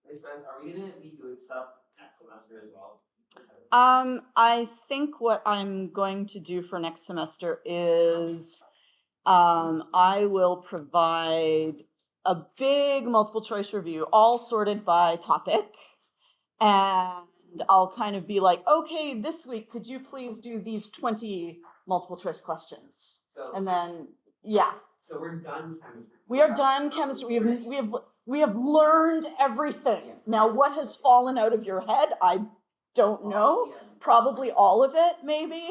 Hey Spence, are we gonna be doing stuff next semester as well? I think what I'm going to do for next semester is I will provide a big multiple choice review, all sorted by topic. And I'll kind of be like, okay, this week, could you please do these 20 multiple choice questions? And then, yeah. So we're done chemistry. We are done chemistry. We have learned everything. Yes. Now, what has fallen out of your head, I don't know. Probably all of it, maybe.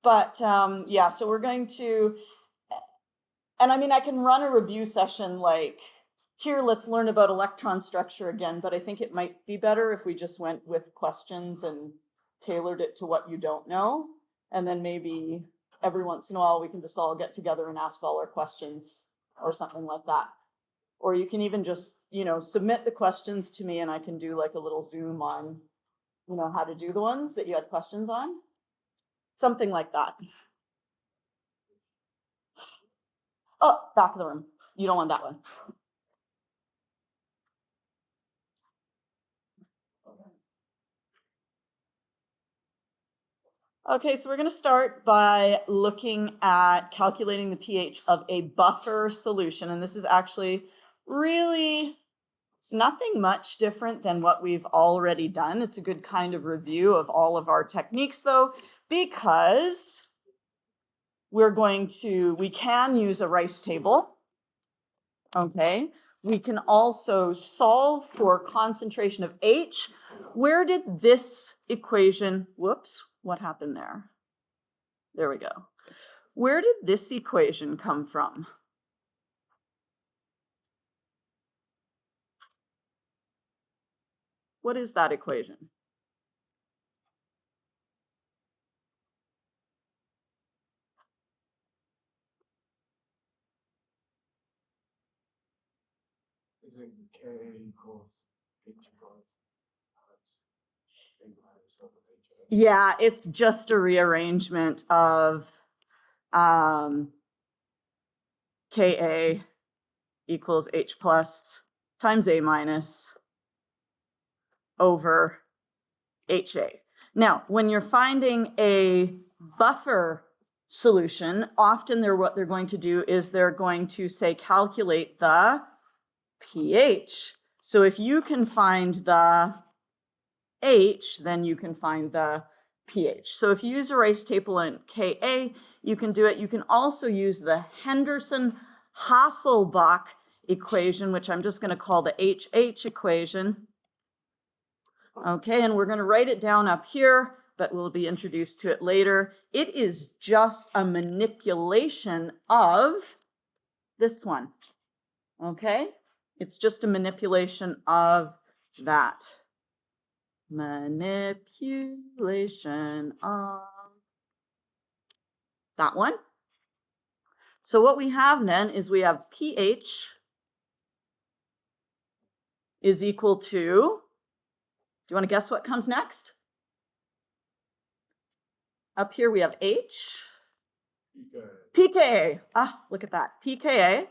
But yeah, so we're going to, and I mean, I can run a review session like, here, let's learn about electron structure again, but I think it might be better if we just went with questions and tailored it to what you don't know. And then maybe every once in a while we can just all get together and ask all our questions or something like that. Or you can even just, submit the questions to me and I can do like a little Zoom on, how to do the ones that you had questions on. Something like that. Oh, back of the room. You don't want that one. Okay, so we're going to start by looking at calculating the pH of a buffer solution. And this is actually really nothing much different than what we've already done. It's a good kind of review of all of our techniques, though, because we can use a Rice table. Okay, we can also solve for concentration of H. Where did this equation, whoops, what happened there? There we go. Where did this equation come from? What is that equation? Is it K equals H plus A minus over HA? Yeah, it's just a rearrangement of Ka equals H plus times A minus over HA. Now, when you're finding a buffer solution, often what they're going to do is they're going to say calculate the pH. So if you can find the H, then you can find the pH. So if you use a Rice table in Ka, you can do it. You can also use the Henderson-Hasselbalch equation, which I'm just going to call the HH equation. Okay, and we're going to write it down up here, but we'll be introduced to it later. It is just a manipulation of this one. Okay, it's just a manipulation of that. Manipulation of that one. So what we have then is we have pH is equal to, do you want to guess what comes next? Up here we have H. pKa. Ah, look at that. pKa.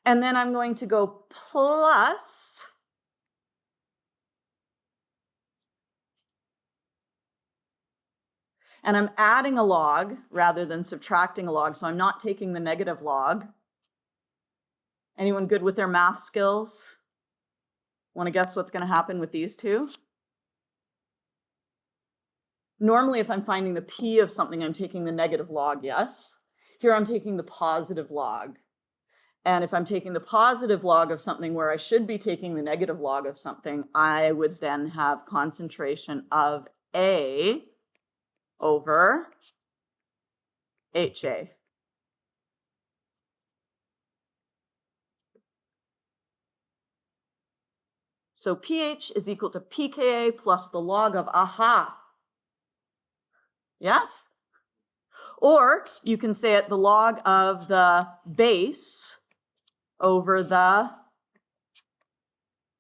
And then I'm going to go plus and I'm adding a log rather than subtracting a log, so I'm not taking the negative log. Anyone good with their math skills? Want to guess what's going to happen with these two? Normally, if I'm finding the p of something, I'm taking the negative log, yes? Here I'm taking the positive log. And if I'm taking the positive log of something where I should be taking the negative log of something, I would then have concentration of A over HA. So pH is equal to pKa plus the log of AHA. Yes? Or you can say it the log of the base over the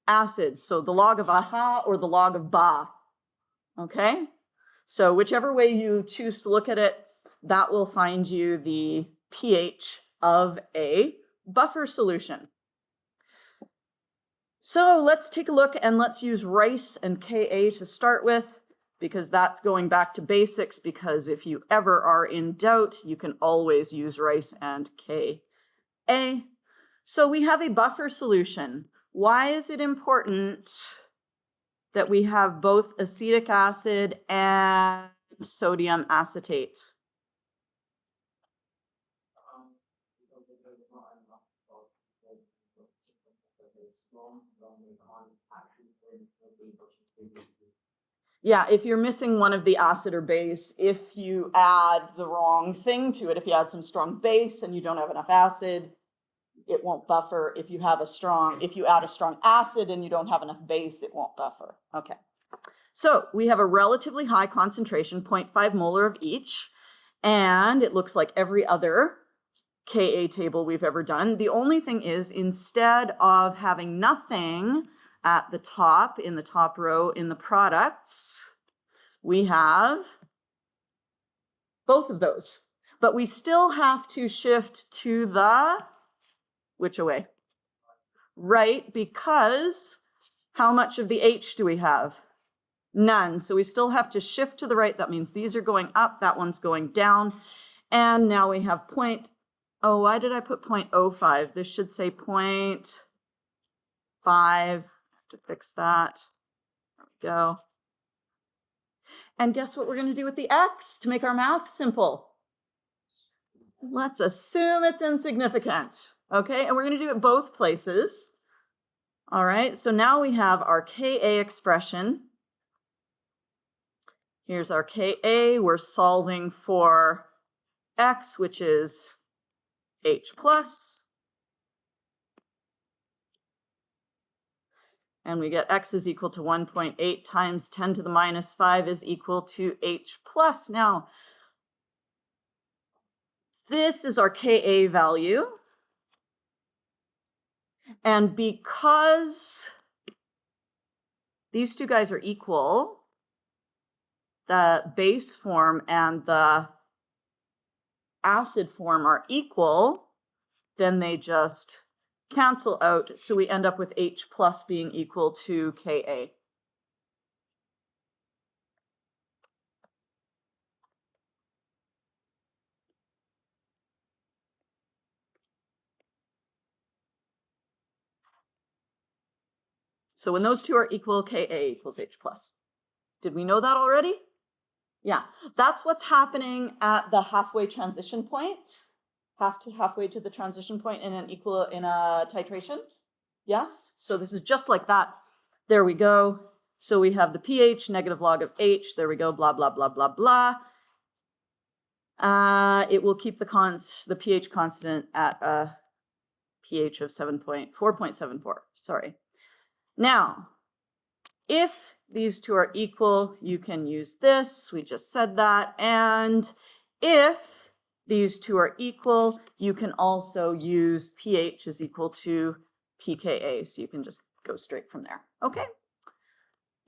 acid. So the log of AHA or the log of Ba. Okay? So whichever way you choose to look at it, that will find you the pH of a buffer solution. So let's take a look and let's use Rice and Ka to start with, because that's going back to basics, because if you ever are in doubt, you can always use Rice and Ka. So we have a buffer solution. Why is it important that we have both acetic acid and sodium acetate? Yeah, if you're missing one of the acid or base, if you add the wrong thing to it, if you add some strong base and you don't have enough acid, it won't buffer. If you add a strong acid and you don't have enough base, it won't buffer. Okay. So we have a relatively high concentration, 0.5 molar of each, and it looks like every other Ka table we've ever done. The only thing is, instead of having nothing at the top, in the top row in the products, we have both of those. But we still have to shift to the, which away? Right, because how much of the H do we have? None. So we still have to shift to the right. That means these are going up, that one's going down. And now we have why did I put 0.05? This should say 0.5. I have to fix that. There we go. And guess what we're going to do with the X to make our math simple? Let's assume it's insignificant. Okay, and we're going to do it both places. All right, so now we have our Ka expression. Here's our Ka. We're solving for X, which is H plus. And we get X is equal to 1.8 times 10 to the minus 5 is equal to H plus. Now, this is our Ka value. And because these two guys are equal, the base form and the acid form are equal, then they just cancel out. So we end up with H plus being equal to Ka. So when those two are equal, Ka equals H plus. Did we know that already? Yeah, that's what's happening at the halfway transition point, halfway to the transition point in a titration. Yes, so this is just like that. There we go. So we have the pH, negative log of H. There we go, blah, blah, blah, blah, blah. It will keep the pH constant at a pH of 4.74, sorry. Now, if these two are equal, you can use this. We just said that. And if these two are equal, you can also use pH is equal to pKa. So you can just go straight from there. Okay?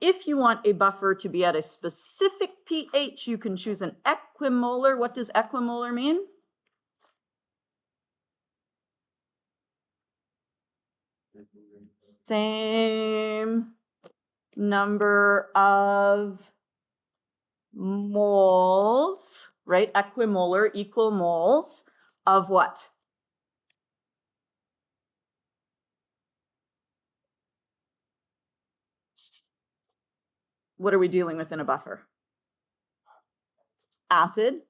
If you want a buffer to be at a specific pH, you can choose an equimolar. What does equimolar mean? Same number of moles, right? Equimolar, equal moles of what? What are we dealing with in a buffer? Acid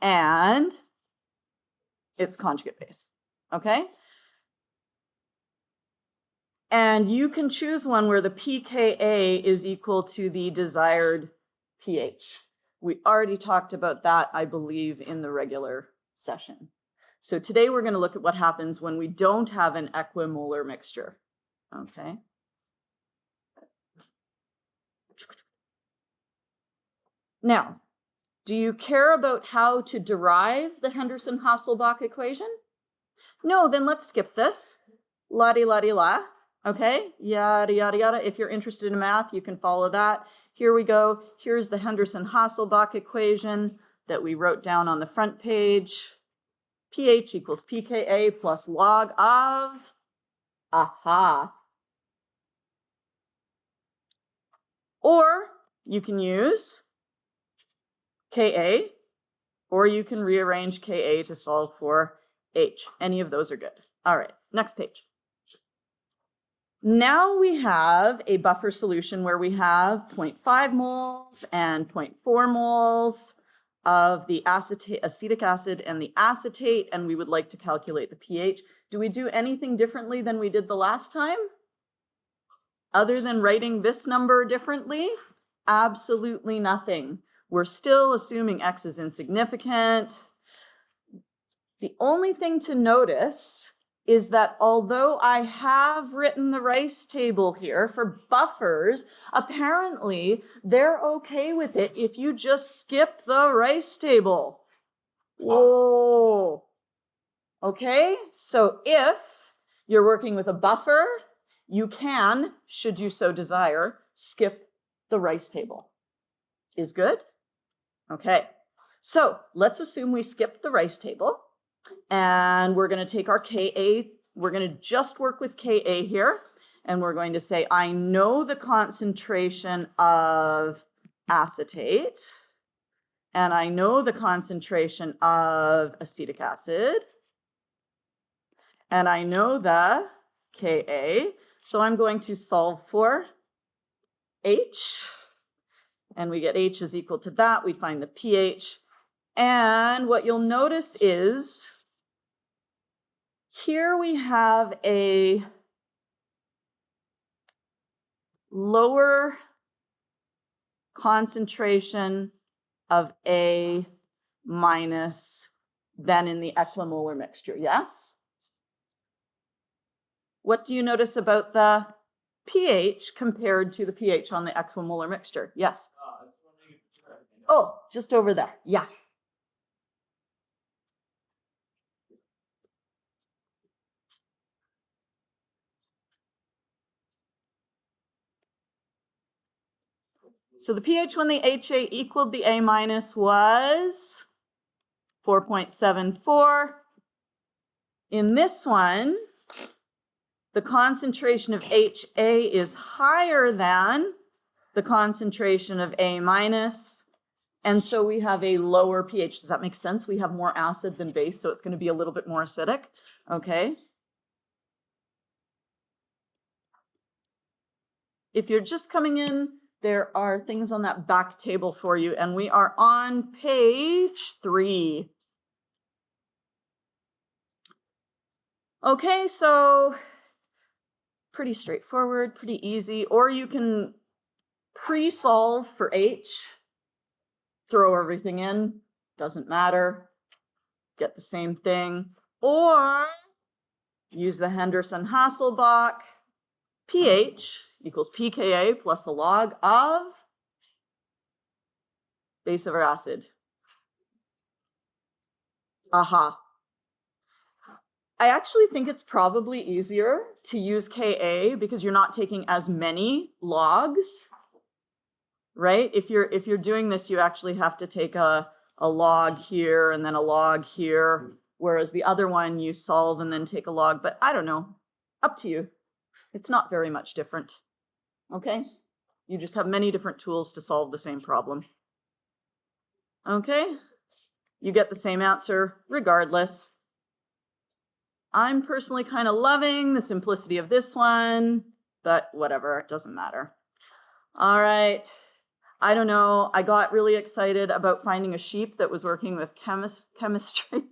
and its conjugate base, okay? And you can choose one where the pKa is equal to the desired pH. We already talked about that, I believe, in the regular session. So today we're going to look at what happens when we don't have an equimolar mixture, okay? Now, do you care about how to derive the Henderson-Hasselbalch equation? No, then let's skip this. La-di-la-di-la. Okay, yada, yada, yada. If you're interested in math, you can follow that. Here we go. Here's the Henderson-Hasselbalch equation that we wrote down on the front page. pH equals pKa plus log of Aha. Or you can use Ka, or you can rearrange Ka to solve for H. Any of those are good. All right, next page. Now we have a buffer solution where we have 0.5 moles and 0.4 moles of the acetic acid and the acetate, and we would like to calculate the pH. Do we do anything differently than we did the last time? Other than writing this number differently? Absolutely nothing. We're still assuming X is insignificant. The only thing to notice is that although I have written the rice table here for buffers, apparently they're okay with it if you just skip the rice table. Whoa. Okay, so if you're working with a buffer, you can, should you so desire, skip the rice table. Is good? Okay, so let's assume we skip the rice table. And we're going to take our Ka, we're going to just work with Ka here, and we're going to say, I know the concentration of acetate, and I know the concentration of acetic acid, and I know the Ka, so I'm going to solve for H, and we get H is equal to that, we find the pH, and what you'll notice is here we have a lower concentration of A minus than in the equimolar mixture, yes? What do you notice about the pH compared to the pH on the equimolar mixture? Yes? Oh, just over there, yeah. So the pH when the HA equaled the A minus was 4.74. In this one, the concentration of HA is higher than the concentration of A minus, and so we have a lower pH. Does that make sense? We have more acid than base, so it's going to be a little bit more acidic, okay? If you're just coming in, there are things on that back table for you, and we are on page 3. Okay, so pretty straightforward, pretty easy, or you can pre-solve for H, throw everything in, doesn't matter, get the same thing, or use the Henderson-Hasselbalch, pH equals pKa plus the log of base over acid. Aha. I actually think it's probably easier to use Ka because you're not taking as many logs, right? If you're doing this, you actually have to take a log here and then a log here, whereas the other one you solve and then take a log, but I don't know, up to you. It's not very much different, okay? You just have many different tools to solve the same problem. Okay, you get the same answer regardless. I'm personally kind of loving the simplicity of this one, but whatever, it doesn't matter. All right, I don't know, I got really excited about finding a sheep that was working with chemistry,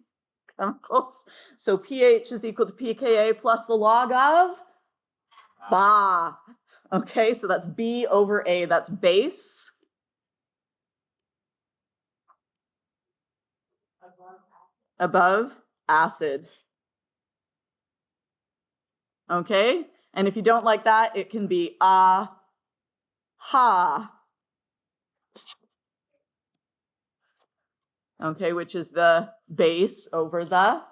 chemicals. So pH is equal to pKa plus the log of Ba. Okay, so that's B over A, that's base. Above acid. Okay, and if you don't like that, it can be ha. Okay, which is the base over the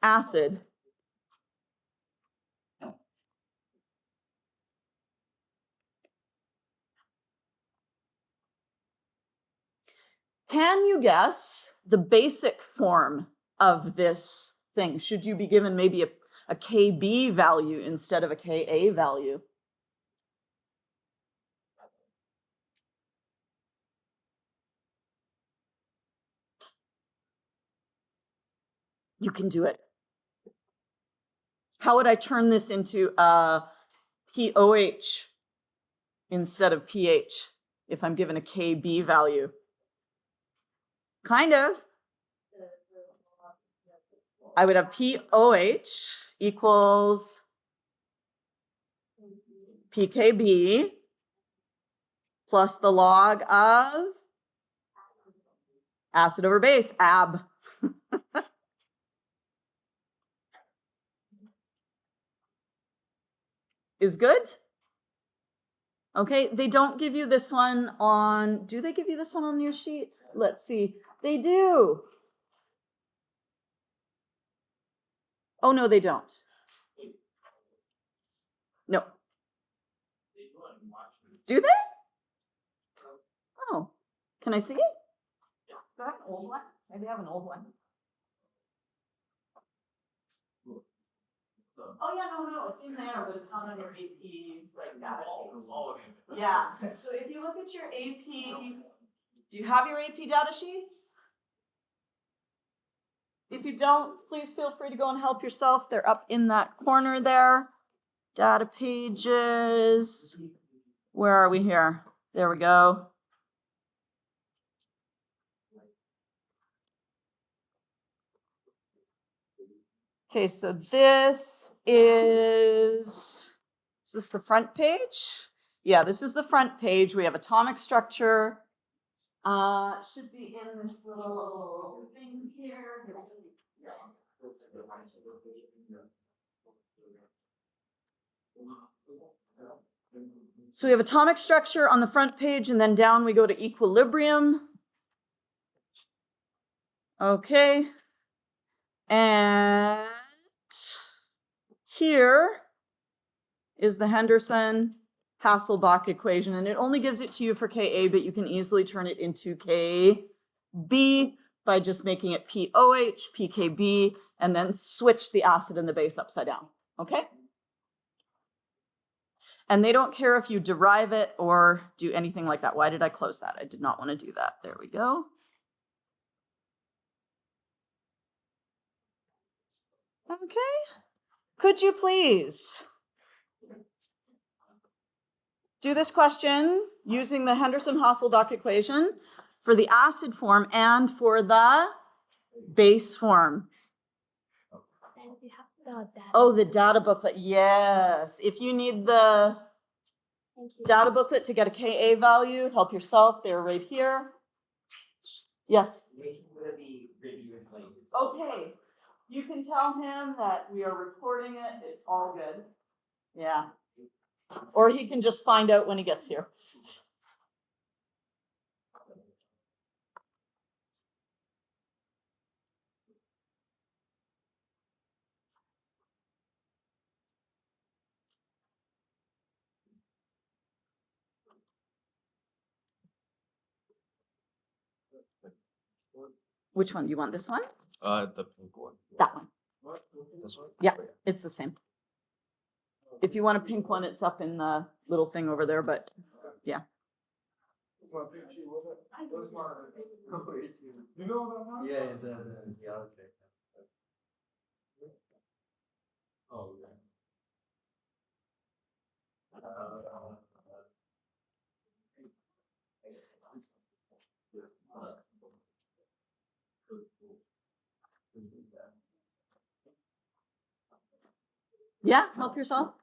acid. Can you guess the basic form of this thing? Should you be given maybe a KB value instead of a Ka value? You can do it. How would I turn this into POH instead of pH if I'm given a KB value? Kind of. I would have POH equals PKB plus the log of acid over base, AB. Is good? Okay, they don't give you this one on, do they give you this one on your sheet? Let's see. They do. Oh, no, they don't. No. Do they? Oh, can I see it? Do I have an old one? Maybe I have an old one. Oh yeah, no, it's in there, but it's not on your AP like data sheet. Yeah. So if you look at your AP, do you have your AP data sheets? If you don't, please feel free to go and help yourself. They're up in that corner there. Data pages. Where are we here? There we go. Okay, so this is this the front page? Yeah, this is the front page. We have atomic structure. Should be in this little thing here. So we have atomic structure on the front page, and then down we go to equilibrium. Okay. And here is the Henderson-Hasselbalch equation, and it only gives it to you for Ka, but you can easily turn it into Kb by just making it POH, PKB, and then switch the acid and the base upside down, okay? And they don't care if you derive it or do anything like that. Why did I close that? I did not want to do that. There we go. Okay. Could you please do this question using the Henderson-Hasselbalch equation for the acid form and for the base form? Oh, the data booklet. Yes. If you need the data booklet to get a Ka value, help yourself. They're right here. Yes. Okay. You can tell him that we are recording it. It's all good. Yeah. Or he can just find out when he gets here. Which one? You want this one? The pink one. That one. This one? Yeah, it's the same. If you want a pink one, it's up in the little thing over there, but yeah. You know that one? Yeah, okay. Oh, yeah. Yeah, help yourself.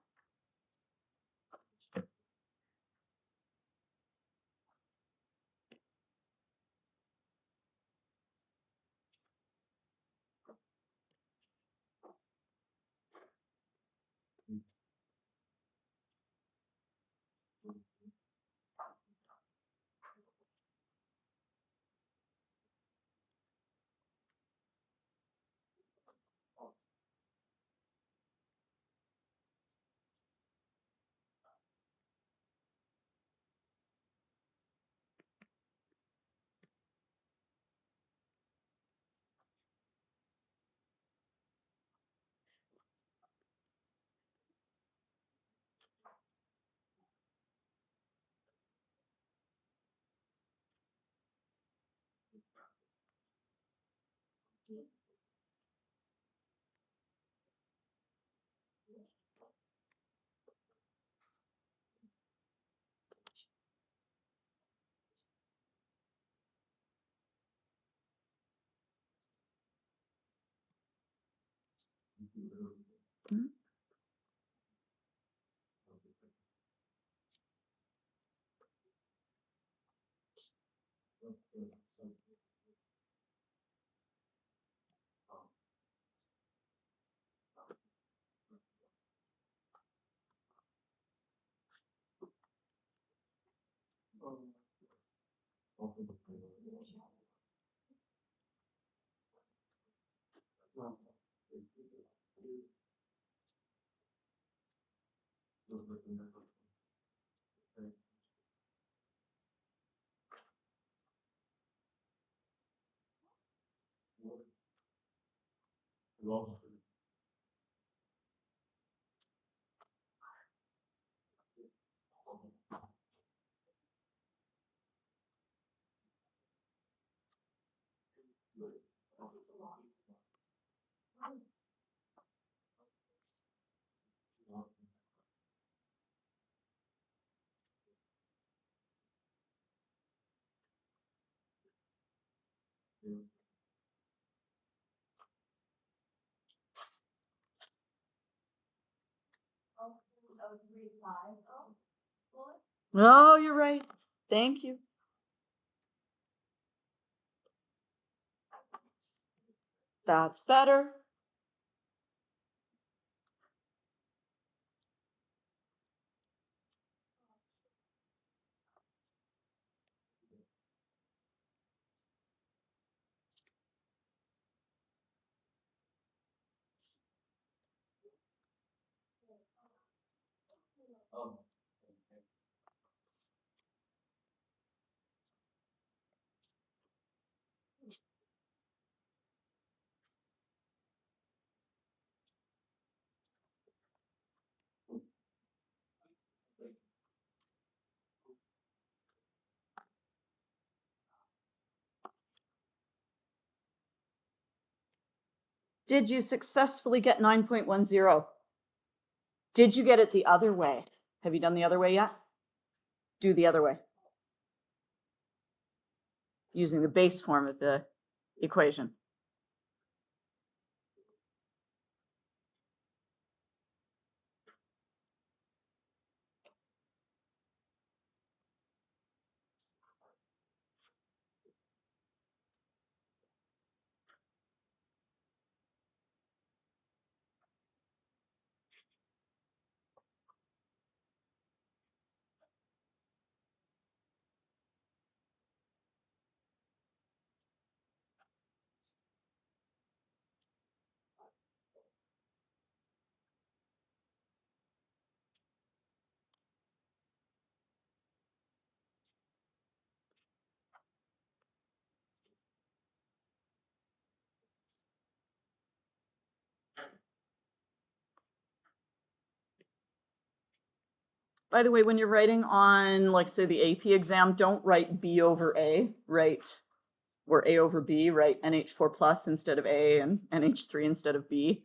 Oh, you're right. Thank you. That's better. Did you successfully get 9.10? Did you get it the other way? Have you done the other way yet? Do the other way. Using the base form of the equation. By the way, when you're writing on, like, say, the AP exam, don't write B over A, write, or A over B, write NH4 plus instead of A and NH3 instead of B.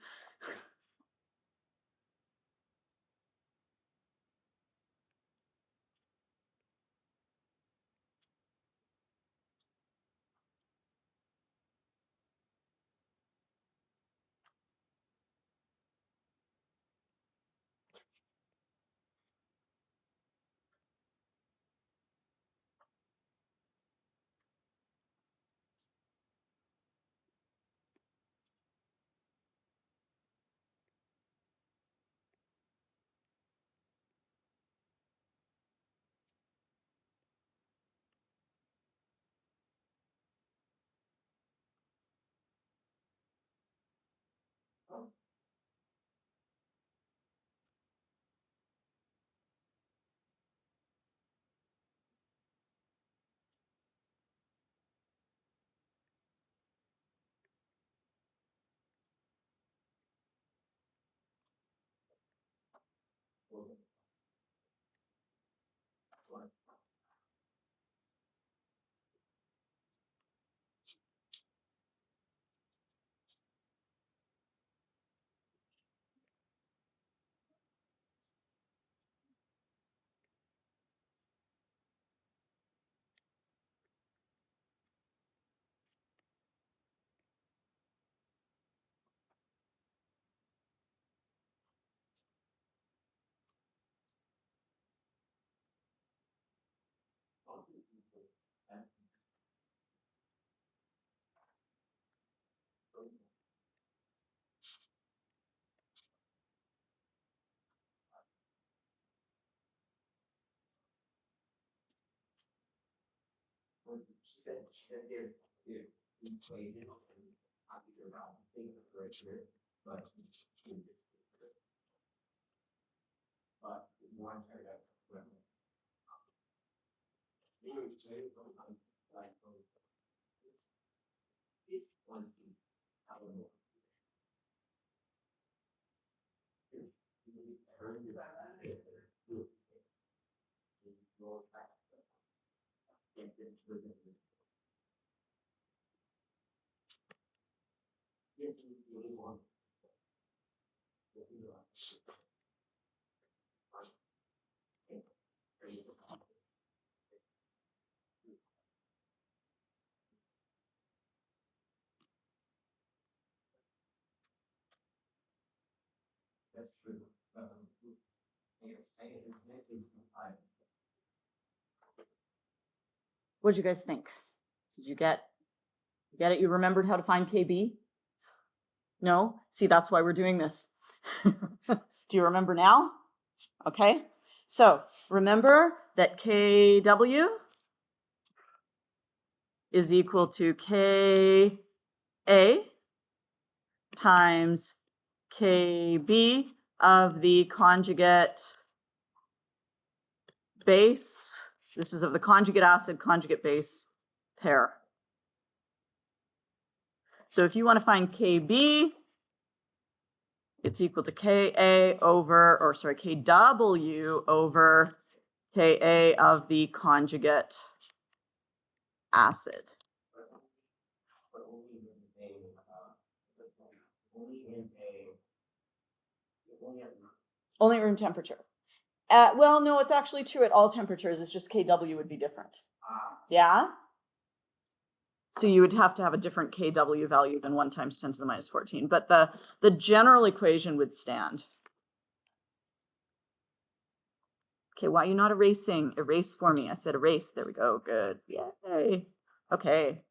What'd you guys think? Did you get it? You remembered how to find KB? No? See, that's why we're doing this. Do you remember now? Okay. So remember that KW is equal to KA times KB of the conjugate base. This is of the conjugate acid, conjugate base pair. So if you want to find KB, it's equal to KW over KA of the conjugate acid. Only at room temperature. Well, no, it's actually true at all temperatures. It's just KW would be different. Yeah? So you would have to have a different KW value than 1 times 10 to the minus 14. But the general equation would stand. Okay, why are you not erasing? Erase for me. I said erase. There we go. Good. Yay. Okay.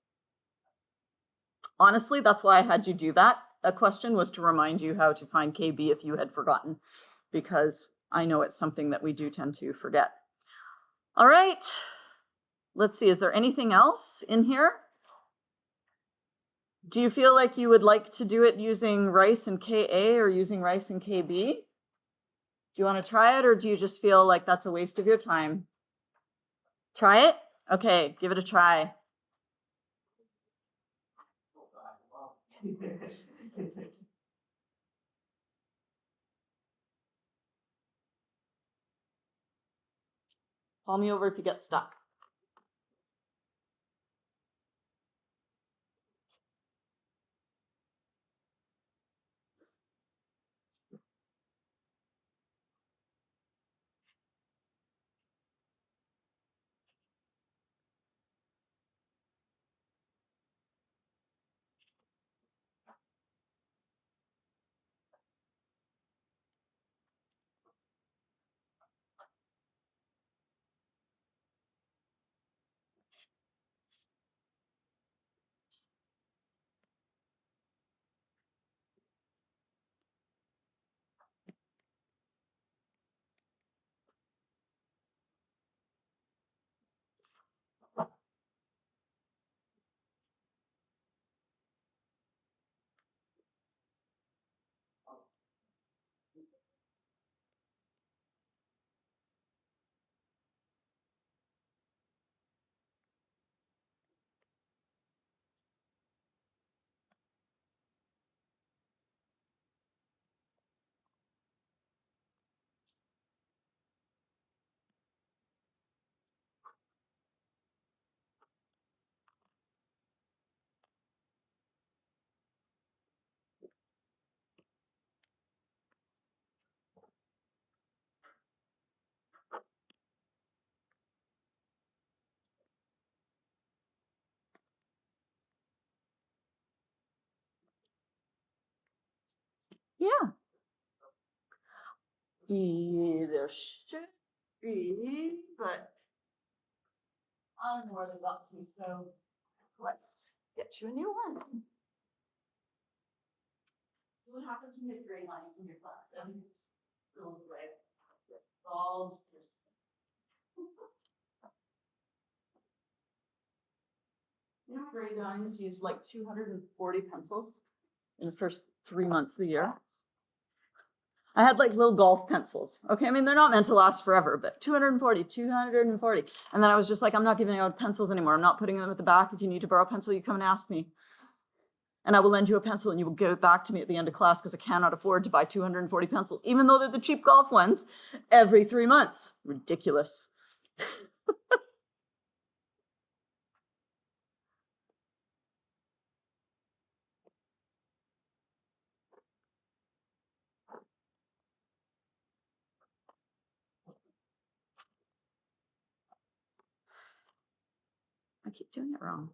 Honestly, that's why I had you do that. A question was to remind you how to find KB if you had forgotten, because I know it's something that we do tend to forget. All right. Let's see. Is there anything else in here? Do you feel like you would like to do it using Rice and KA or using Rice and KB? Do you want to try it, or do you just feel like that's a waste of your time? Try it? Okay, give it a try. Call me over if you get stuck. Yeah. There should be, but I don't know where they got to, so let's get you a new one. So what happens when you hit gray lines in your class? Everything just goes away. All just Grade 9s use like 240 pencils in the first 3 months of the year. I had like little golf pencils. Okay, I mean, they're not meant to last forever, but 240. And then I was just like, I'm not giving out pencils anymore. I'm not putting them at the back. If you need to borrow a pencil, you come and ask me. And I will lend you a pencil and you will give it back to me at the end of class because I cannot afford to buy 240 pencils, even though they're the cheap golf ones, every 3 months. Ridiculous. I keep doing it wrong.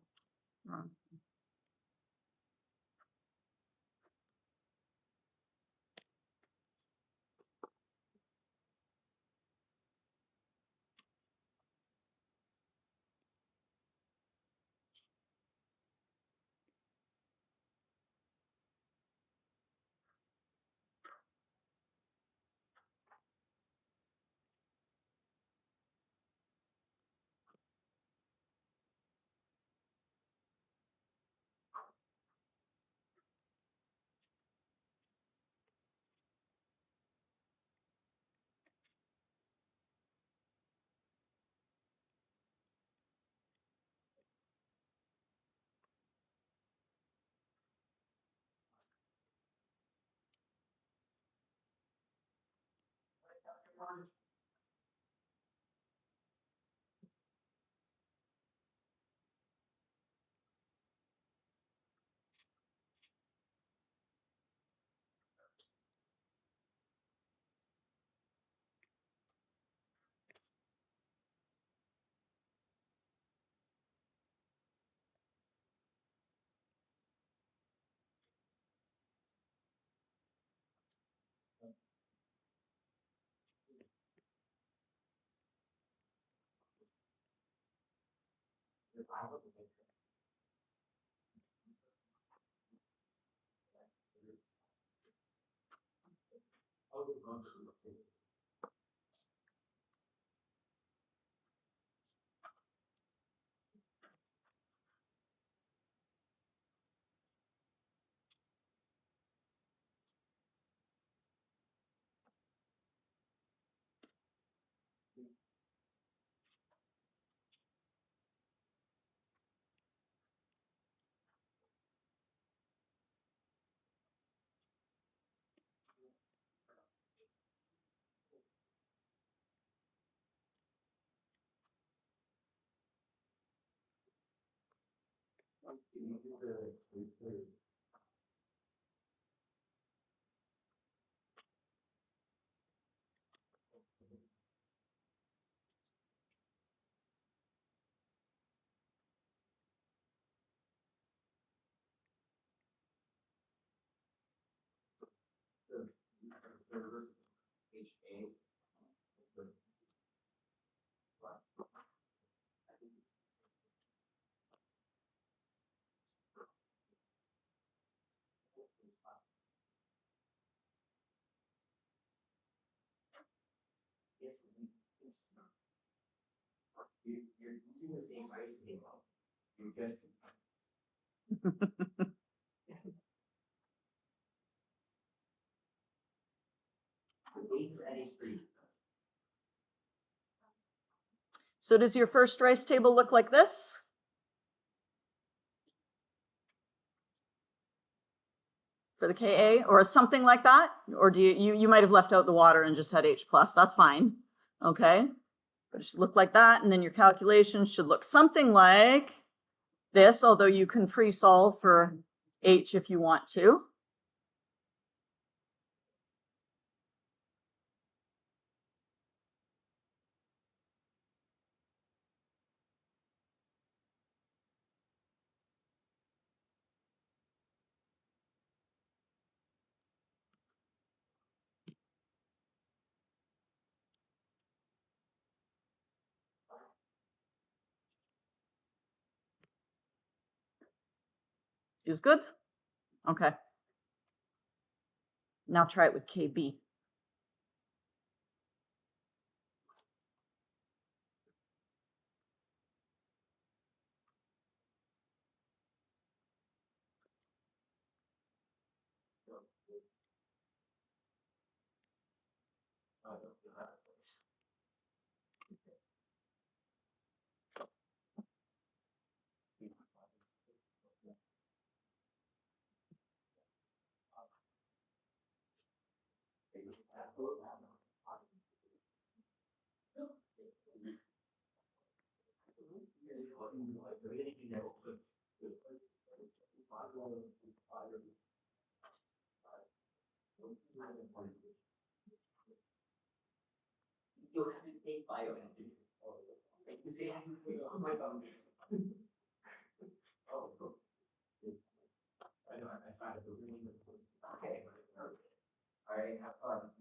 You're using the same ice table. You just. The base is NH3. So does your first rice table look like this? For the Ka, or something like that? Or do you might have left out the water and just had H plus, that's fine, okay? But it should look like that, and then your calculations should look something like this, although you can pre-solve for H if you want to. Is good? Okay. Now try it with KB. You have to take bio. You see, oh my God. Oh, cool. I know, I find it really good. Okay. All right, have fun.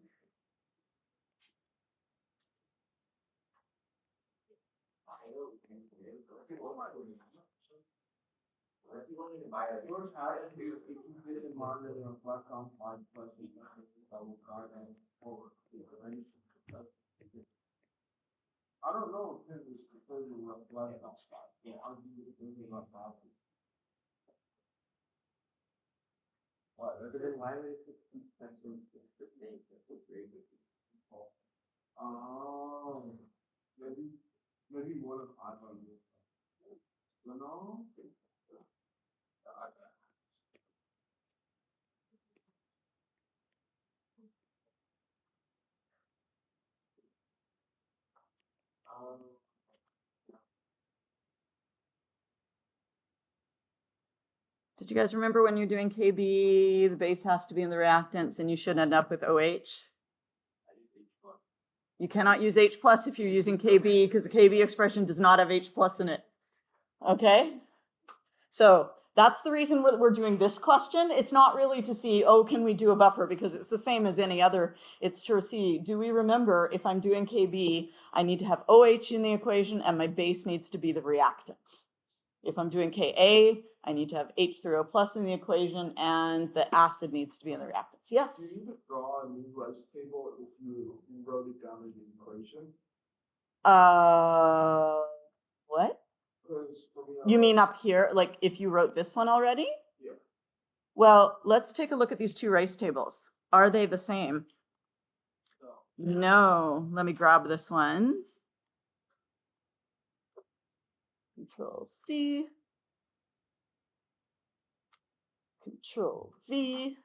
Your task is to keep this in mind that your platform 5 plus 8 double card and forward. Right? I don't know if this is proposing a platform spot. Yeah, I'll do it about that. What? That's it. Why would it be sections? It's the same, that's what's very good. Oh, maybe more than 500. You know? Did you guys remember when you're doing KB, the base has to be in the reactants and you should end up with OH? You cannot use H plus if you're using KB because the KB expression does not have H plus in it. Okay? So that's the reason we're doing this question. It's not really to see, oh, can we do a buffer? Because it's the same as any other. It's to see, do we remember if I'm doing KB, I need to have OH in the equation and my base needs to be the reactant. If I'm doing Ka, I need to have H3O plus in the equation and the acid needs to be in the reactants. Do Yes? you need to draw a new rice table if you wrote it down in the equation? What? Because for me, You mean up here, like if you wrote this one already? Yeah. Well, let's take a look at these two rice tables. Are they the same? No. Let me grab this one. Control C. Control V.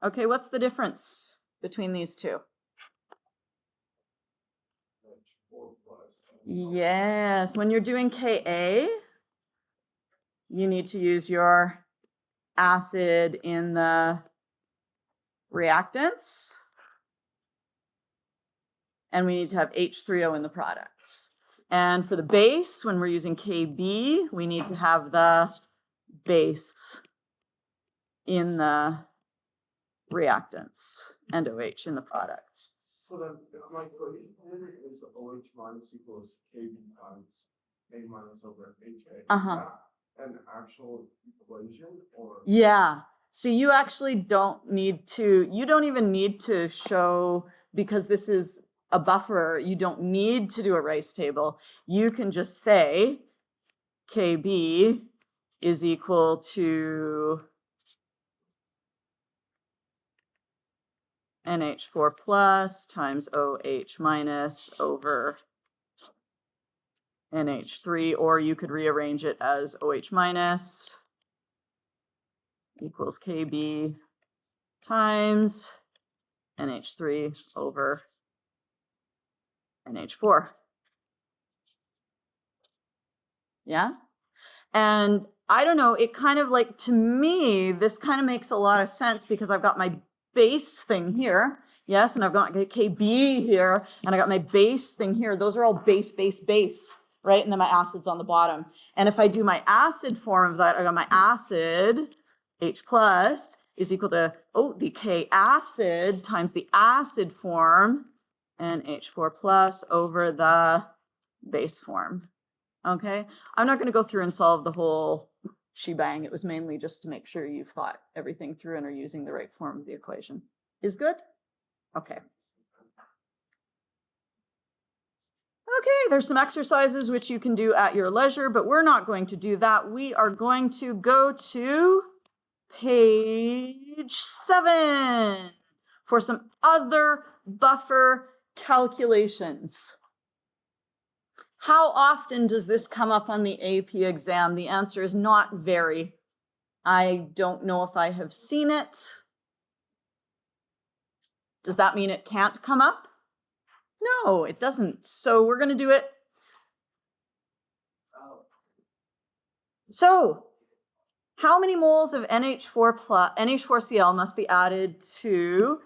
Okay, what's the difference between these two? Yes, when you're doing Ka, you need to use your acid in the reactants. And we need to have H3O in the products. And for the base, when we're using Kb, we need to have the base in the reactants and OH in the products. So then, my equation is OH minus equals Kb times A minus over HA. Uh-huh. An actual equation or? Yeah. So you actually don't need to, you don't even need to show, because this is a buffer, you don't need to do a rice table. You can just say Kb is equal to NH4 plus times OH minus over NH3, or you could rearrange it as OH minus equals Kb times NH3 over NH4. Yeah? And I don't know, it kind of like, to me, this kind of makes a lot of sense because I've got my base thing here, yes, and I've got my Kb here, and I got my base thing here. Those are all base, base, base, right? And then my acid's on the bottom. And if I do my acid form of that, I got my acid, H plus, is equal to, the K acid times the acid form, and H4 plus over the base form. Okay, I'm not going to go through and solve the whole shebang. It was mainly just to make sure you've thought everything through and are using the right form of the equation. Is good? Okay. Okay, there's some exercises which you can do at your leisure, but we're not going to do that. We are going to go to page 7 for some other buffer calculations. How often does this come up on the AP exam? The answer is not very. I don't know if I have seen it. Does that mean it can't come up? No, it doesn't. So we're going to do it. So, how many moles of NH4Cl must be added to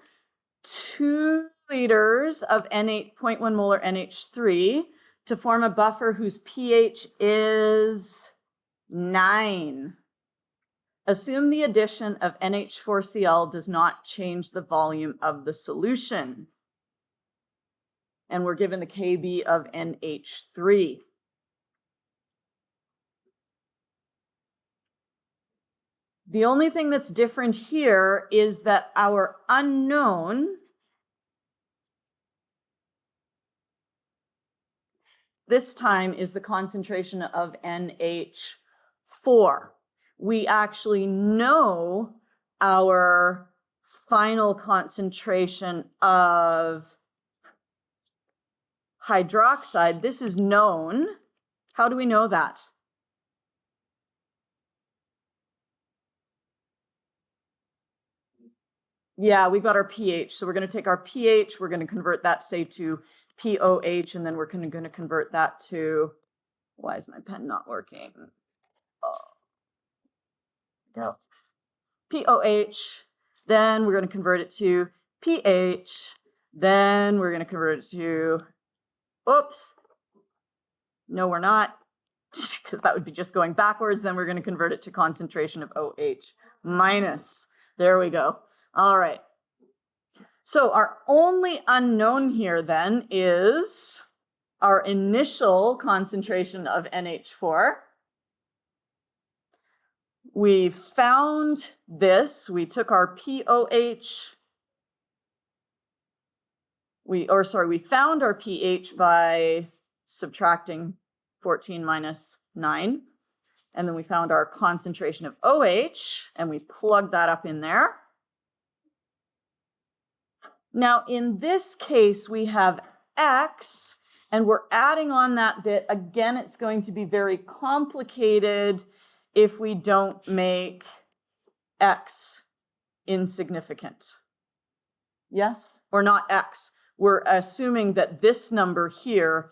2 liters of N8.1 molar NH3 to form a buffer whose pH is 9? Assume the addition of NH4Cl does not change the volume of the solution. And we're given the Kb of NH3. The only thing that's different here is that our unknown this time is the concentration of NH4. We actually know our final concentration of hydroxide. This is known. How do we know that? Yeah, we've got our pH. So we're going to take our pH, we're going to convert that, say, to POH, and then we're going to convert that to, why is my pen not working? Go. POH, then we're going to convert it to pH, then we're going to convert it to, oops, no we're not, because that would be just going backwards. Then we're going to convert it to concentration of OH minus. There we go. All right. So our only unknown here then is our initial concentration of NH4. We found this. We took our POH. We found our pH by subtracting 14 minus 9. And then we found our concentration of OH, and we plugged that up in there. Now, in this case, we have X, and we're adding on that bit. Again, it's going to be very complicated if we don't make X insignificant. Yes? Or not X. We're assuming that this number here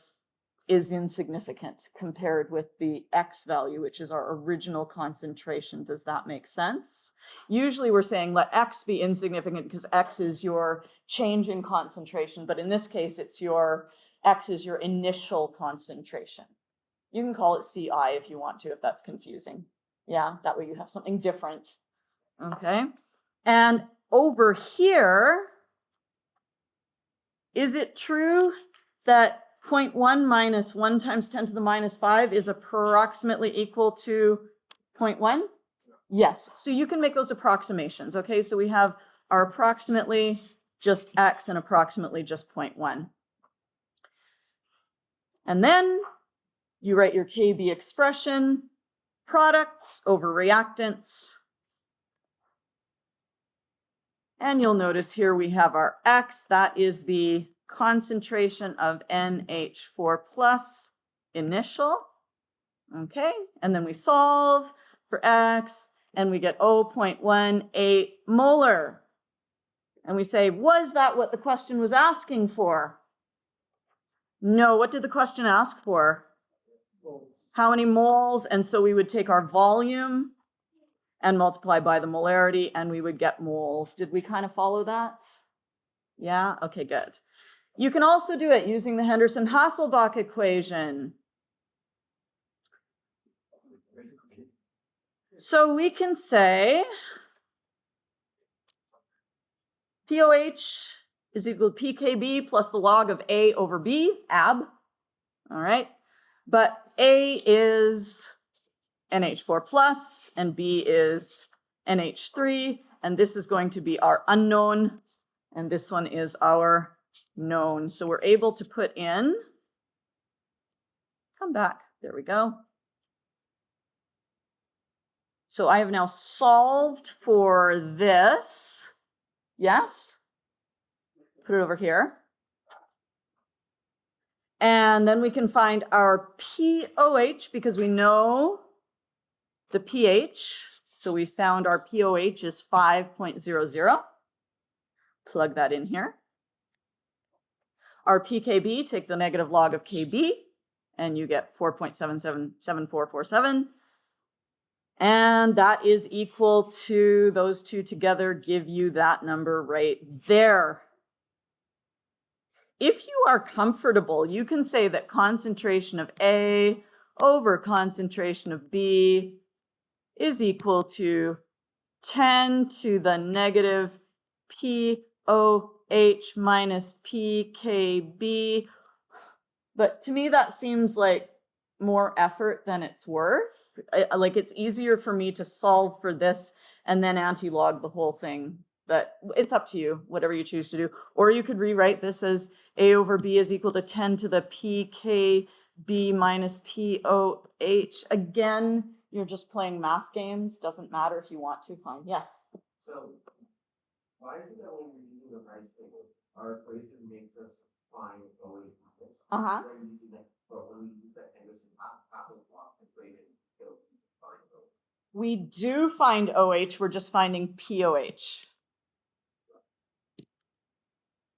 is insignificant compared with the X value, which is our original concentration. Does that make sense? Usually we're saying let X be insignificant because X is your change in concentration, but in this case, X is your initial concentration. You can call it CI if you want to, if that's confusing. Yeah, that way you have something different. Okay, and over here, is it true that 0.1 minus 1 times 10 to the minus 5 is approximately equal to 0.1? Yes, so you can make those approximations, okay? So we have our approximately just X and approximately just 0.1. And then you write your Kb expression, products over reactants. And you'll notice here we have our X, that is the concentration of NH4 plus initial, okay? And then we solve for X, and we get 0.18 molar. And we say, was that what the question was asking for? No, what did the question ask for? How many moles? And so we would take our volume and multiply by the molarity, and we would get moles. Did we kind of follow that? Yeah? Okay, good. You can also do it using the Henderson-Hasselbalch equation. So we can say POH is equal to PKB plus the log of A over B, AB. All right. But A is NH4 plus and B is NH3. And this is going to be our unknown. And this one is our known. So we're able to put in Come back. There we go. So I have now solved for this. Yes? Put it over here. And then we can find our POH because we know the pH. So we found our POH is 5.00. Plug that in here. Our PKB, take the negative log of KB, and you get 4.777447. And that is equal to, those two together give you that number right there. If you are comfortable, you can say that concentration of A over concentration of B is equal to 10 to the negative POH minus PKB. But to me, that seems like more effort than it's worth. Like it's easier for me to solve for this and then anti-log the whole thing. But it's up to you, whatever you choose to do. Or you could rewrite this as A over B is equal to 10 to the PKB minus POH. Again, you're just playing math games. Doesn't matter if you want to. Fine. Yes? So, why is it that when we're using the price table, our equation makes us find OH minus? Uh-huh. When we use that Anderson-Pascal law equation, it'll find OH. We do find OH. We're just finding POH.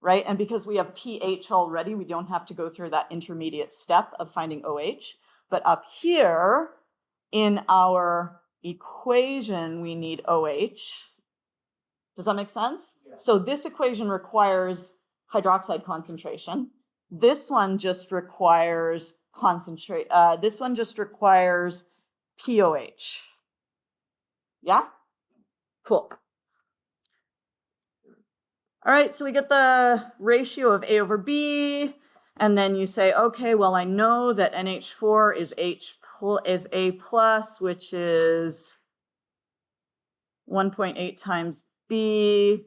Right? And because we have pH already, we don't have to go through that intermediate step of finding OH. But up here in our equation, we need OH. Does that make sense? Yeah. So this equation requires hydroxide concentration. This one just requires this one just requires POH. Yeah? Cool. All right, so we get the ratio of A over B, and then you say, okay, well, I know that NH4 is A plus, which is 1.8 times B.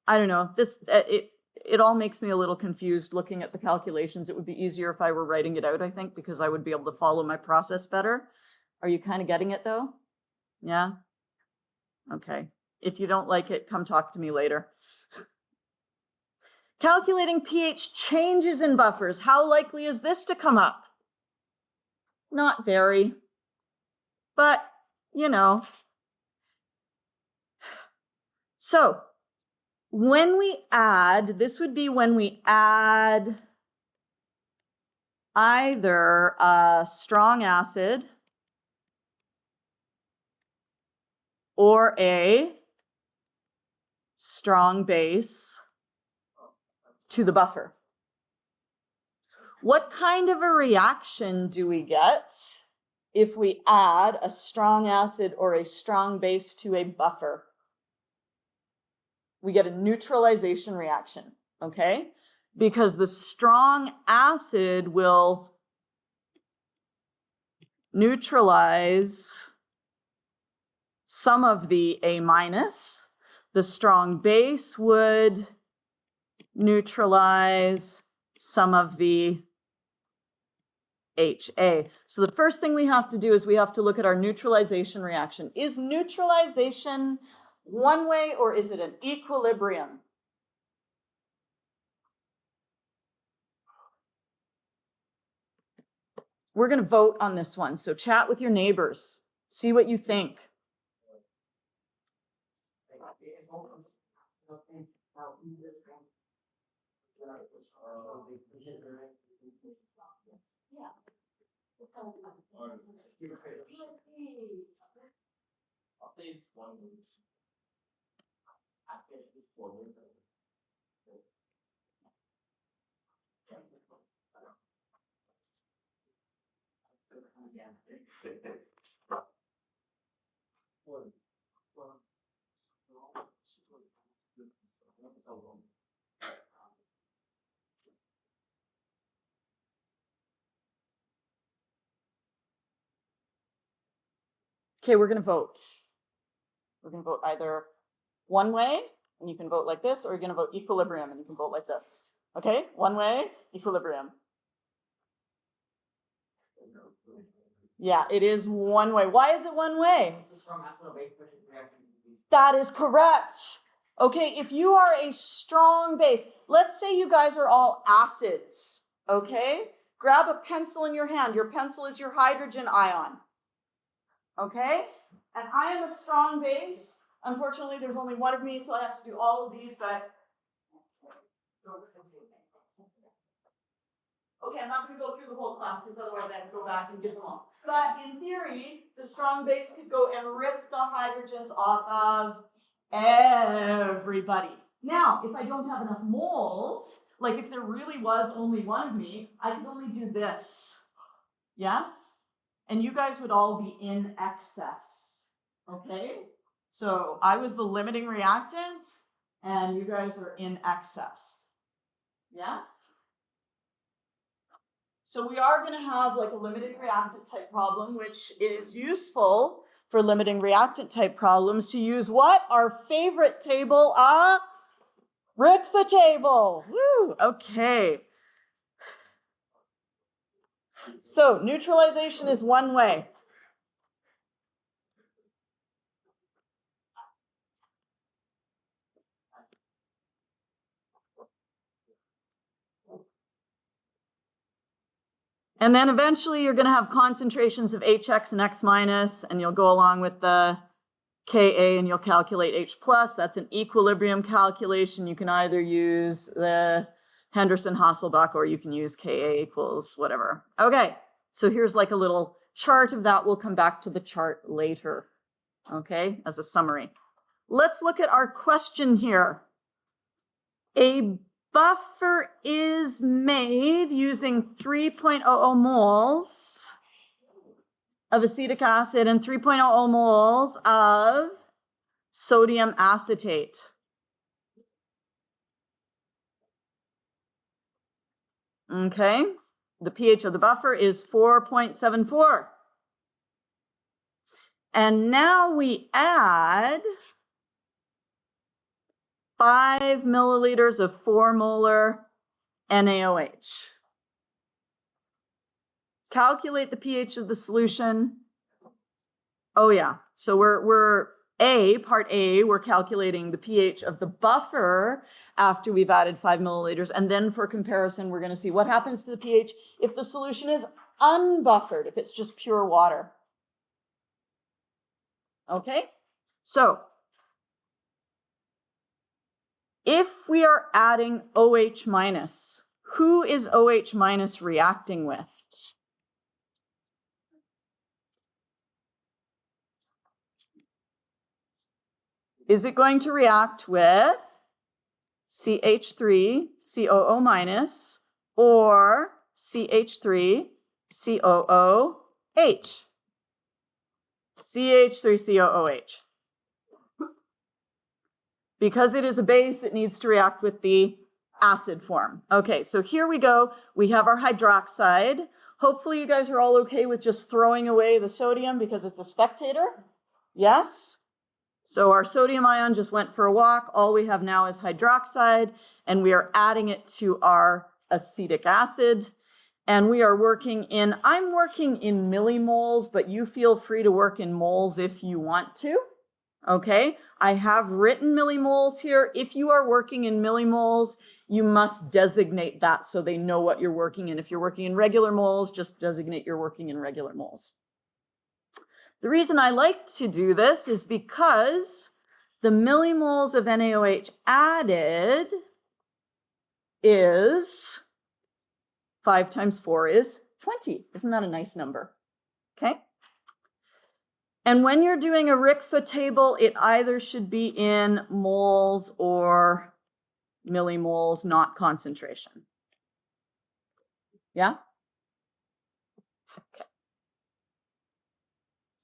I don't know, it all makes me a little confused looking at the calculations. It would be easier if I were writing it out, I think, because I would be able to follow my process better. Are you kind of getting it though? Yeah? Okay. If you don't like it, come talk to me later. Calculating pH changes in buffers. How likely is this to come up? Not very, but you know. So when we add, this would be when we add either a strong acid or a strong base to the buffer. What kind of a reaction do we get if we add a strong acid or a strong base to a buffer? We get a neutralization reaction, okay? Because the strong acid will neutralize some of the A minus. The strong base would neutralize some of the HA. So the first thing we have to do is we have to look at our neutralization reaction. Is neutralization one way or is it an equilibrium? We're going to vote on this one. So chat with your neighbors. See what you think. Okay, we're going to vote. We're going to vote either one way, and you can vote like this, or you're going to vote equilibrium, and you can vote like this. Okay, one way, equilibrium. Yeah, it is one way. Why is it one way? The strong acid or base pushing reaction. That is correct. Okay, if you are a strong base, let's say you guys are all acids, okay? Grab a pencil in your hand. Your pencil is your hydrogen ion, okay? And I am a strong base. Unfortunately, there's only one of me, so I have to do all of these, but okay, I'm not going to go through the whole class because otherwise I have to go back and get them all. But in theory, the strong base could go and rip the hydrogens off of everybody. Now, if I don't have enough moles, like if there really was only one of me, I could only do this. Yes? And you guys would all be in excess. Okay? So I was the limiting reactant, and you guys are in excess. Yes? So we are going to have like a limiting reactant type problem, which is useful for limiting reactant type problems to use what? Our favorite table, Rick the table. Woo, okay. So neutralization is one way. And then eventually you're going to have concentrations of HX and X minus, and you'll go along with the Ka and you'll calculate H plus. That's an equilibrium calculation. You can either use the Henderson-Hasselbalch or you can use Ka equals whatever. Okay, so here's like a little chart of that. We'll come back to the chart later, okay, as a summary. Let's look at our question here. A buffer is made using 3.00 moles of acetic acid and 3.00 moles of sodium acetate. Okay, the pH of the buffer is 4.74. And now we add 5 milliliters of 4 molar NaOH. Calculate the pH of the solution. Oh yeah, so part A, we're calculating the pH of the buffer after we've added 5 milliliters. And then for comparison, we're gonna see what happens to the pH if the solution is unbuffered, if it's just pure water. Okay, so if we are adding OH minus, who is OH minus reacting with? Is it going to react with CH3, COO minus, or CH3, COOH? CH3, COOH. Because it is a base, it needs to react with the acid form. Okay, so here we go. We have our hydroxide. Hopefully you guys are all okay with just throwing away the sodium because it's a spectator. Yes? So our sodium ion just went for a walk. All we have now is hydroxide, and we are adding it to our acetic acid. And we are working in, I'm working in millimoles, but you feel free to work in moles if you want to. Okay, I have written millimoles here. If you are working in millimoles, you must designate that so they know what you're working in. If you're working in regular moles, just designate you're working in regular moles. The reason I like to do this is because the millimoles of NaOH added is 5 times 4 is 20. Isn't that a nice number? Okay. And when you're doing a RICFA table, it either should be in moles or millimoles, not concentration. Yeah? Okay.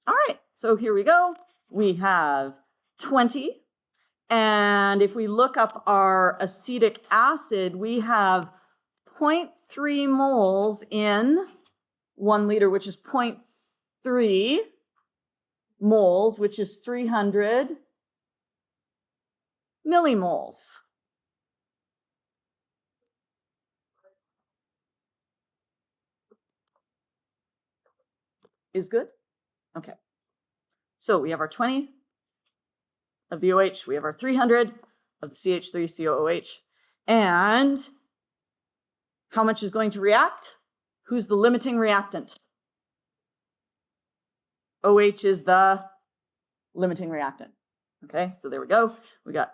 All right, so here we go. We have 20. And if we look up our acetic acid, we have 0.3 moles in 1 liter, which is 0.3 moles, which is 300 millimoles. is good? Okay. So we have our 20 of the OH, we have our 300 of the CH3COOH, and how much is going to react? Who's the limiting reactant? OH is the limiting reactant. Okay, so there we go. We got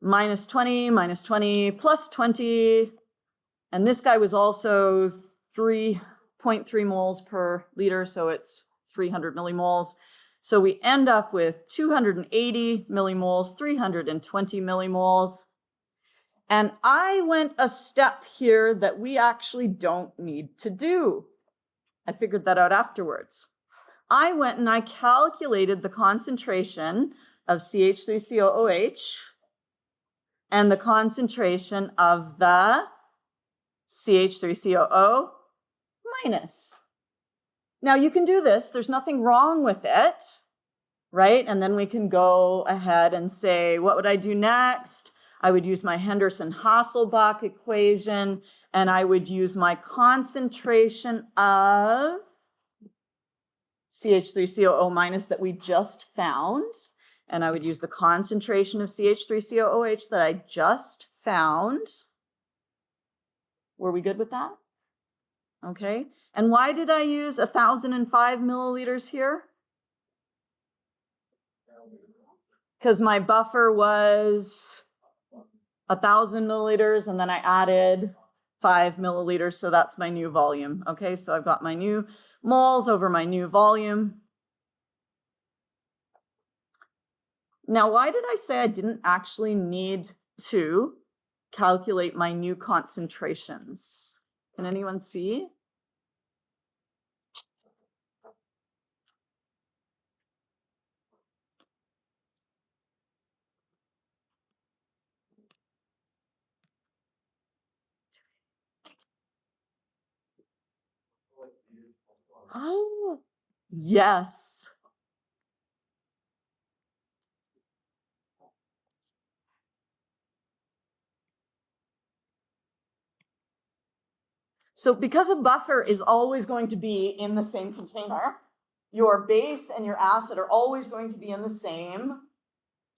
minus 20, plus 20. And this guy was also 3.3 moles per liter, so it's 300 millimoles. So we end up with 280 millimoles, 320 millimoles. And I went a step here that we actually don't need to do. I figured that out afterwards. I went and I calculated the concentration of CH3COOH and the concentration of the CH3COO minus. Now you can do this, there's nothing wrong with it, right? And then we can go ahead and say, what would I do next? I would use my Henderson-Hasselbalch equation, and I would use my concentration of CH3COO minus that we just found, and I would use the concentration of CH3COOH that I just found. Were we good with that? Okay. And why did I use 1,005 milliliters here? Because my buffer was 1,000 milliliters, and then I added 5 milliliters, so that's my new volume. Okay, so I've got my new moles over my new volume. Now, why did I say I didn't actually need to calculate my new concentrations? Can anyone see? Oh, yes. So because a buffer is always going to be in the same container, your base and your acid are always going to be in the same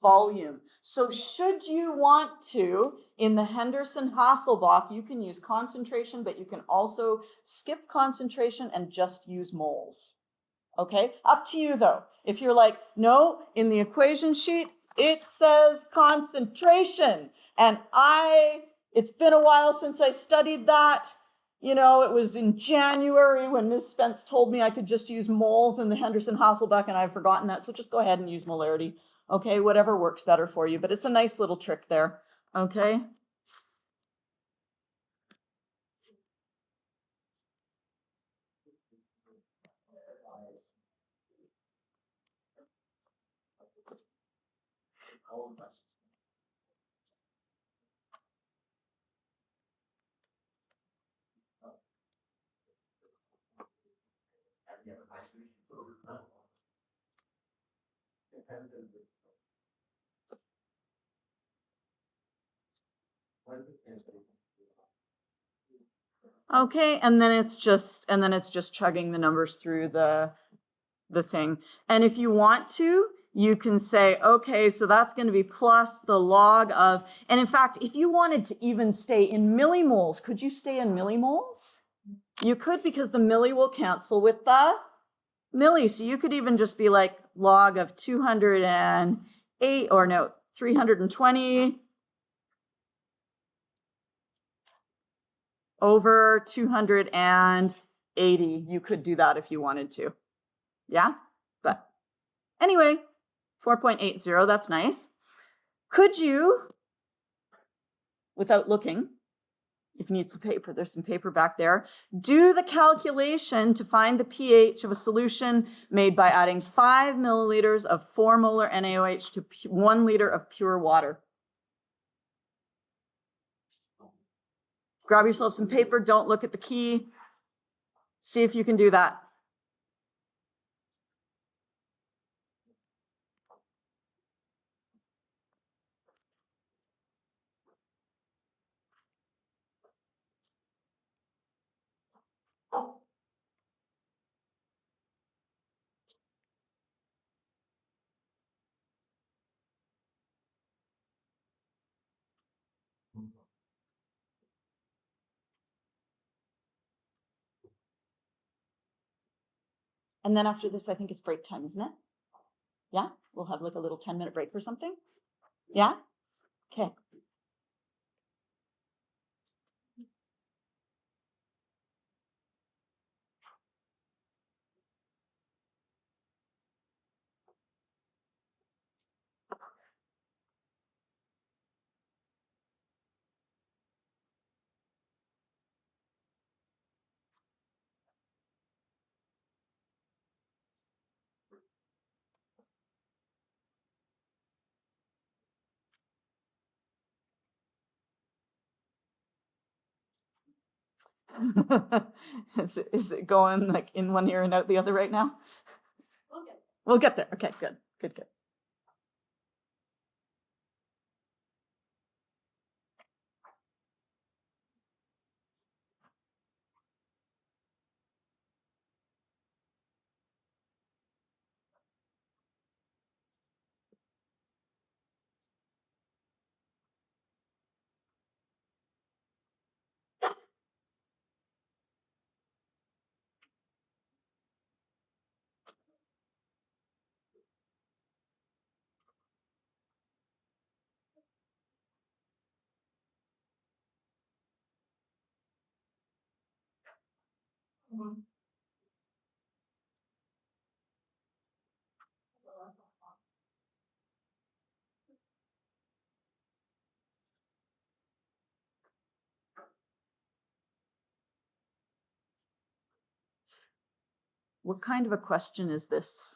volume. So should you want to, in the Henderson-Hasselbalch, you can use concentration, but you can also skip concentration and just use moles. Okay, up to you though. If you're like, no, in the equation sheet, it says concentration. And it's been a while since I studied that. You know, it was in January when Ms. Spence told me I could just use moles in the Henderson-Hasselbalch, and I've forgotten that. So just go ahead and use molarity. Okay, whatever works better for you. But it's a nice little trick there. Okay. Okay, and then it's just chugging the numbers through the thing. And if you want to, you can say, okay, so that's going to be plus the log of, and in fact, if you wanted to even stay in millimoles, could you stay in millimoles? You could, because the milli will cancel with the milli. So you could even just be like log of 208, or no, 320 over 280. You could do that if you wanted to. Yeah, but anyway, 4.80, that's nice. Could you, without looking, if you need some paper, there's some paper back there, do the calculation to find the pH of a solution made by adding 5 milliliters of 4 molar NaOH to 1 liter of pure water? Grab yourself some paper, don't look at the key. See if you can do that. And then after this, I think it's break time, isn't it? Yeah, we'll have like a little 10-minute break or something. Yeah? Okay. Is it going like in one ear and out the other right now? We'll get there. Okay, good, good, good. What kind of a question is this?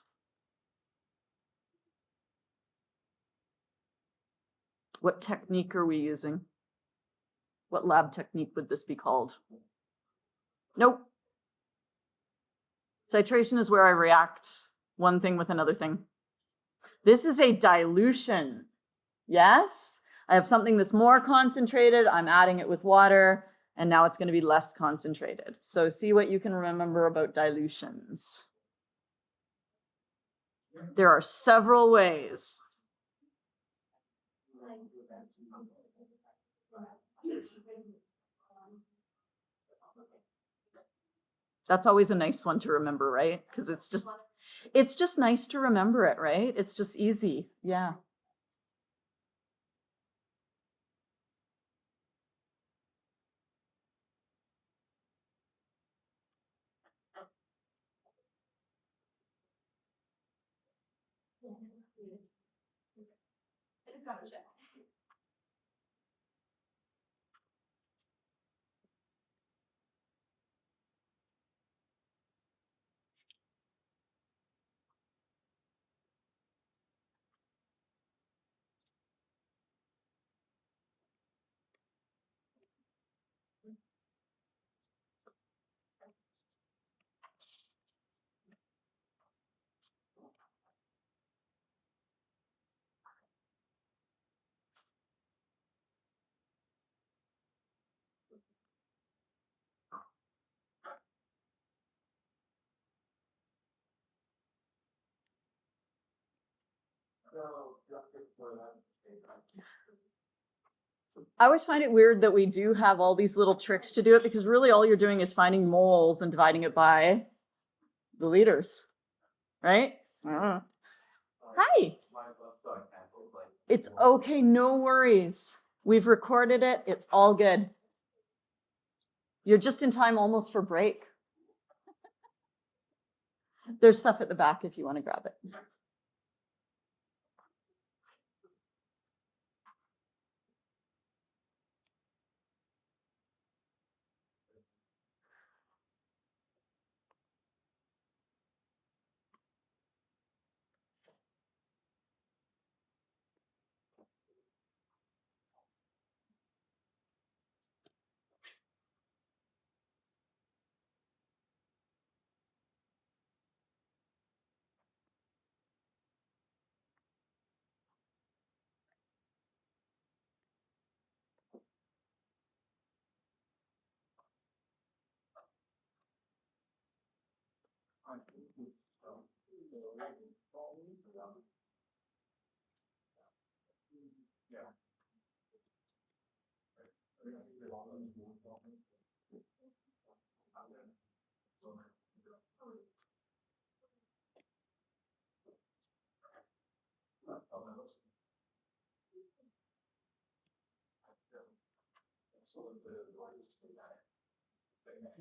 What technique are we using? What lab technique would this be called? Nope. Titration is where I react one thing with another thing. This is a dilution. Yes? I have something that's more concentrated. I'm adding it with water, and now it's going to be less concentrated. So see what you can remember about dilutions. There are several ways. That's always a nice one to remember, right? Because it's just nice to remember it, right? It's just easy. Yeah. I always find it weird that we do have all these little tricks to do it, because really all you're doing is finding moles and dividing it by the liters, right? Hi. It's okay, no worries. We've recorded it, it's all good. You're just in time almost for break. There's stuff at the back if you want to grab it.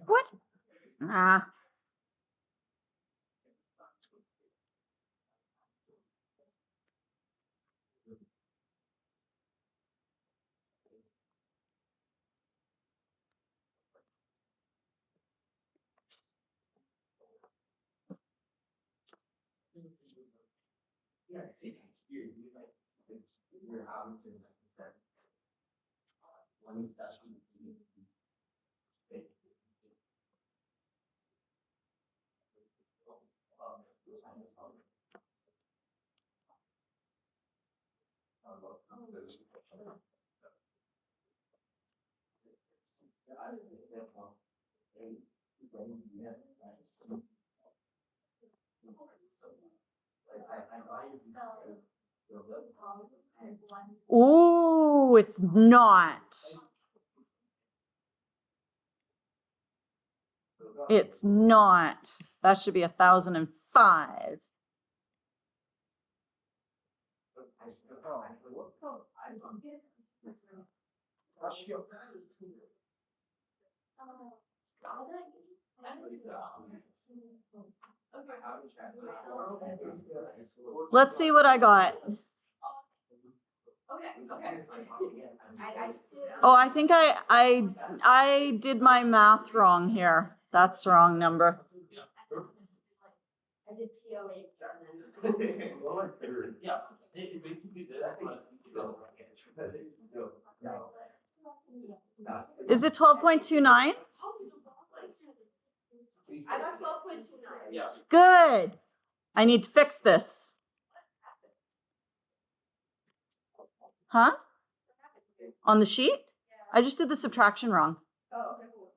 What? Ah. Yeah, see, he's like, your house is like, one session. Ooh, it's not. It's not. That should be 1,005. Let's see what I got. Oh, I think I did my math wrong here. That's the wrong number. Yeah, it basically this, but Is it 12.29? I got 12.29. yeah. Good. I need to fix this. Huh? On the sheet? I just did the subtraction wrong. Oh, okay, cool.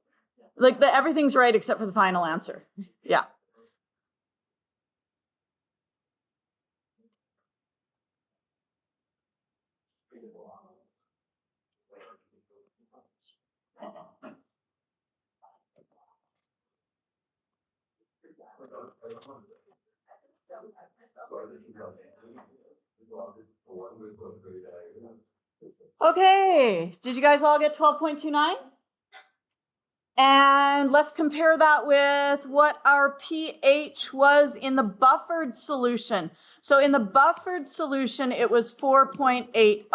Like everything's right except for the final answer. Yeah. Okay, did you guys all get 12.29? And let's compare that with what our pH was in the buffered solution. So in the buffered solution, it was 4.80.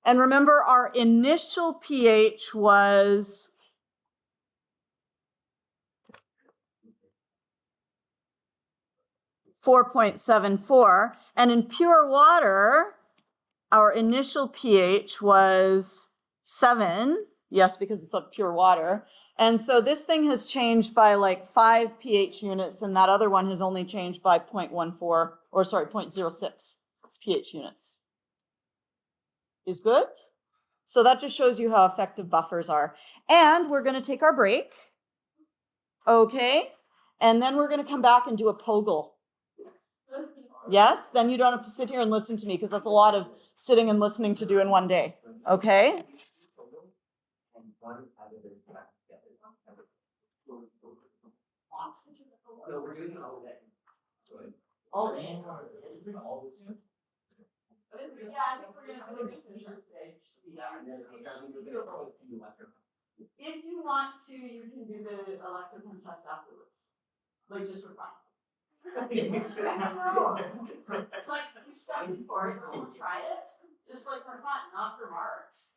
And remember, our initial pH was 4.74. And in pure water, our initial pH was 7. Yes, because it's of pure water. And so this thing has changed by like 5 pH units, and that other one has only changed by 0.06 pH units. Is good? So that just shows you how effective buffers are. And we're going to take our break. Okay? And then we're going to come back and do a POGL. Yes? Then you don't have to sit here and listen to me because that's a lot of sitting and listening to do in one day. Okay? No, we're doing it all day. All day? Yeah, Yeah, I think we're going to do research today. If you want to, you can do the electrical test afterwards. Like just for fun. Like you studied for it, you want to try it? Just like for fun, not for marks.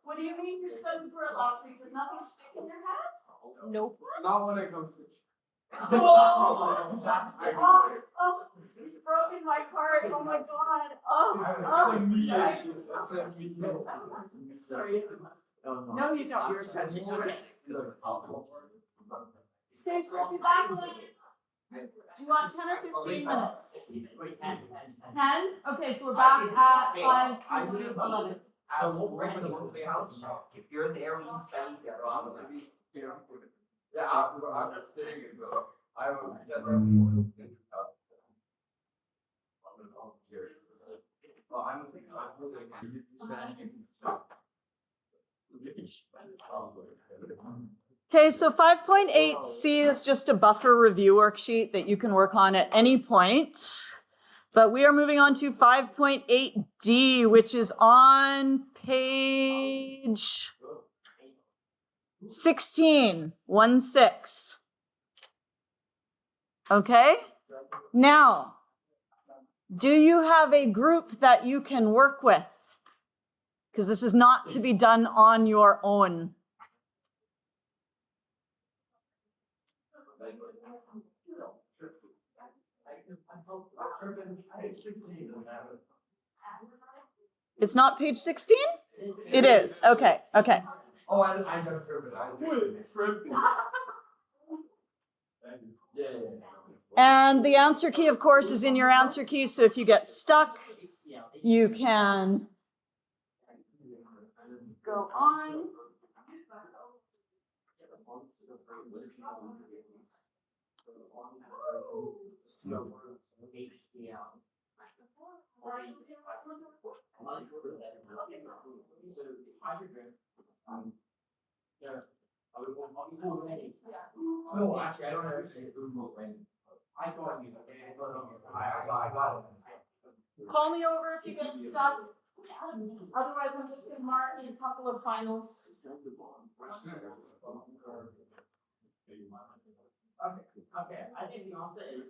What do you mean you studied for it last week? Did nothing stick in your head? Nope. Not when it comes to. Oh, it's broken my heart. Oh my God. It's a me issue. It's a me. Sorry. No, you don't. You're stretching. Okay, so we'll be back in like, do you want 10 or 15 minutes? 10? Okay, so we're back at 5 to 11. I was working the local house. If you're there when you study, you're wrong. Yeah, I'm just saying it though. I would just. Okay, so 5.8C is just a buffer review worksheet that you can work on at any point. But we are moving on to 5.8D, which is on page 16, 1-6. Okay? Now, do you have a group that you can work with? Because this is not to be done on your own. It's not page 16? It is. Okay, okay. Oh, I just tripped it. Yeah. And the answer key, of course, is in your answer key. So if you get stuck, you can go on. No, actually, I don't actually do when. I got you. I got it. Call me over if you get stuck. Otherwise, I'm just going to mark in a couple of finals. Okay, I think the answer is